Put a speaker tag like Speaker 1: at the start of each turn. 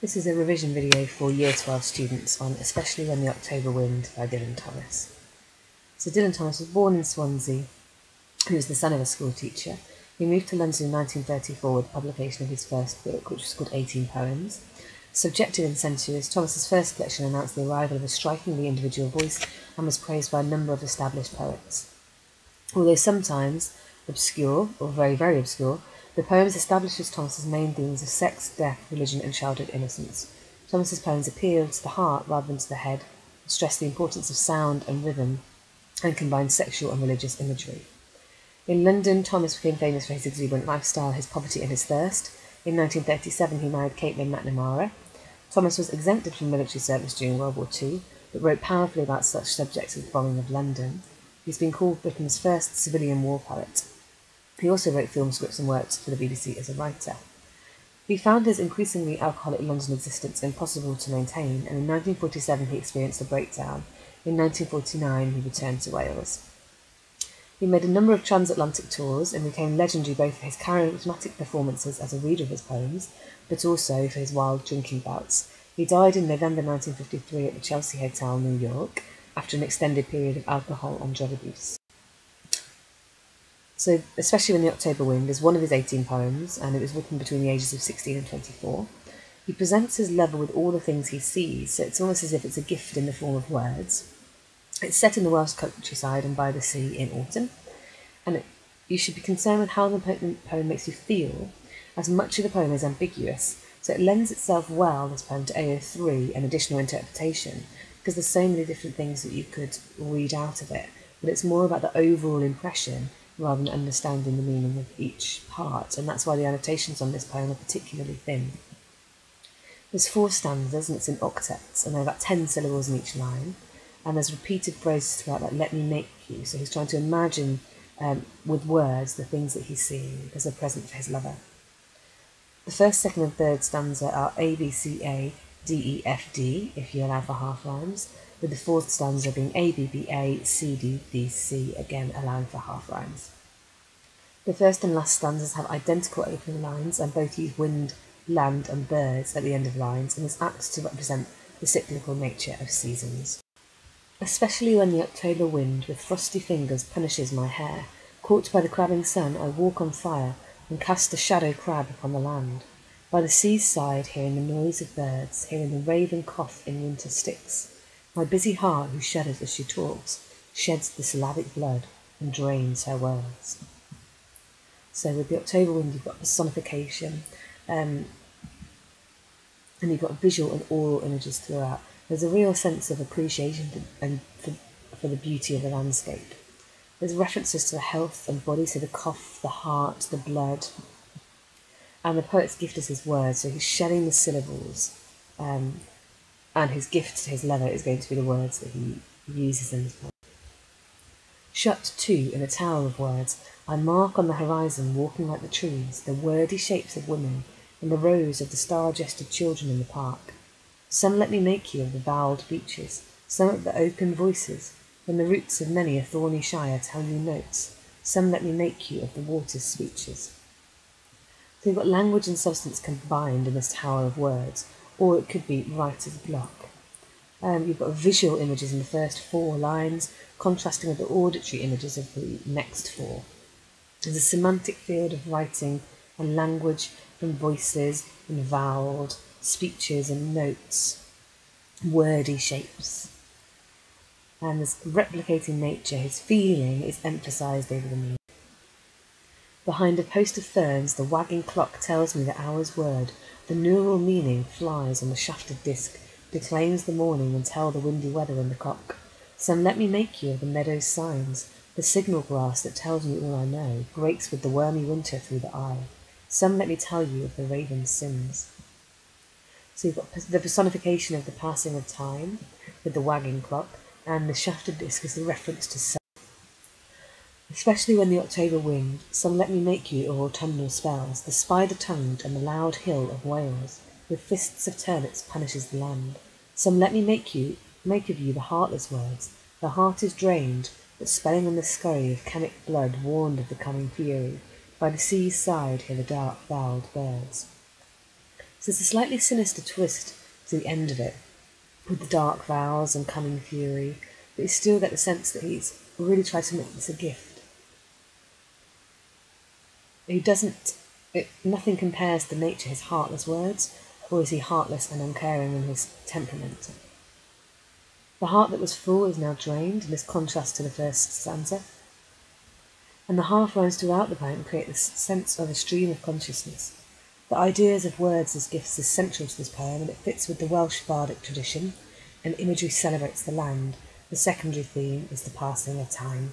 Speaker 1: This is a revision video for Year 12 students on Especially When the October Wind by Dylan Thomas. So Dylan Thomas was born in Swansea. He was the son of a school teacher. He moved to London in 1934 with the publication of his first book, which was called 18 Poems. Subjective and sensuous, Thomas's first collection announced the arrival of a strikingly individual voice and was praised by a number of established poets. Although sometimes obscure, or very, very obscure, the poems establishes Thomas's main themes of sex, death, religion and childhood innocence. Thomas's poems appealed to the heart rather than to the head, stressed the importance of sound and rhythm, and combined sexual and religious imagery. In London, Thomas became famous for his exuberant lifestyle, his poverty and his thirst. In 1937 he married Caitlin McNamara. Thomas was exempted from military service during World War II, but wrote powerfully about such subjects as the bombing of London. He's been called Britain's first civilian war poet. He also wrote film scripts and worked for the BBC as a writer. He found his increasingly alcoholic London existence impossible to maintain, and in 1947 he experienced a breakdown. In 1949 he returned to Wales. He made a number of transatlantic tours and became legendary both for his charismatic performances as a reader of his poems, but also for his wild drinking bouts. He died in November 1953 at the Chelsea Hotel, New York, after an extended period of alcohol and drug abuse. So, Especially When the October Wind is one of his 18 poems, and it was written between the ages of 16 and 24. He presents his lover with all the things he sees, so it's almost as if it's a gift in the form of words. It's set in the Welsh countryside and by the sea in autumn, and you should be concerned with how the poem makes you feel, as much of the poem is ambiguous, so it lends itself well, this poem, to AO3 and additional interpretation, because there's so many different things that you could read out of it, but it's more about the overall impression rather than understanding the meaning of each part, and that's why the annotations on this poem are particularly thin. There's 4 stanzas, and it's in octets, and there are about 10 syllables in each line, and there's repeated phrases throughout, like "let me make you," so he's trying to imagine with words the things that he's seeing as a present for his lover. The first, second and third stanza are A, B, C, A, D, E, F, D, if you allow for half rhymes, with the 4th stanza being A, B, B, A, C, D, D, C, again allowing for half rhymes. The first and last stanzas have identical opening lines and both use wind, land and birds at the end of lines, and is apt to represent the cyclical nature of seasons. Especially when the October wind with frosty fingers punishes my hair, caught by the crabbing sun I walk on fire and cast a shadow crab upon the land. By the sea's side, hearing the noise of birds, hearing the raven cough in winter sticks, my busy heart, who shudders as she talks, sheds the syllabic blood and drains her words. So with the October wind, you've got personification, and you've got visual and oral images throughout. There's a real sense of appreciation for the beauty of the landscape. There's references to the health and body, so the cough, the heart, the blood, and the poet's gift is his words, so he's shedding the syllables, and his gift to his lover is going to be the words that he uses in his poem. Shut, too, in a tower of words, I mark on the horizon, walking like the trees, the wordy shapes of women, and the rows of the star-jested children in the park. Some let me make you of the vowelled beeches, some of the open voices, when the roots of many a thorny shire tell you notes, some let me make you of the water's speeches. So you've got language and substance combined in this tower of words, or it could be writer's block. You've got visual images in the first 4 lines, contrasting with the auditory images of the next 4. There's a semantic field of writing and language from voices and vowelled speeches and notes, wordy shapes. And this replicating nature, his feeling is emphasised over the meaning. Behind a post of ferns, the wagging clock tells me the hour's word. The neural meaning flies on the shafted disc, declaims the morning and tell the windy weather in the cock. Some let me make you of the meadow's signs. The signal glass that tells me all I know breaks with the wormy winter through the eye. Some let me tell you of the raven's sins. So you've got the personification of the passing of time with the wagging clock, and the shafted disc is the reference to sun. Especially when the October wind, some let me make you of autumnal spells, the spider-tongued and the loud hill of Wales, with fists of turnips punishes the land. Some let me make of you the heartless words, the heart is drained, but spelling on the scurry of chemic blood warned of the coming fury, by the sea's side hear the dark vowelled birds. So there's a slightly sinister twist to the end of it, with the dark vows and coming fury, but you still get the sense that he's really tried to make this a gift. Nothing compares to nature his heartless words, or is he heartless and uncaring in his temperament? The heart that was full is now drained, in this contrast to the first stanza, and the half rhymes throughout the poem create this sense of a stream of consciousness. The ideas of words as gifts is central to this poem, and it fits with the Welsh bardic tradition, and imagery celebrates the land. The secondary theme is the passing of time.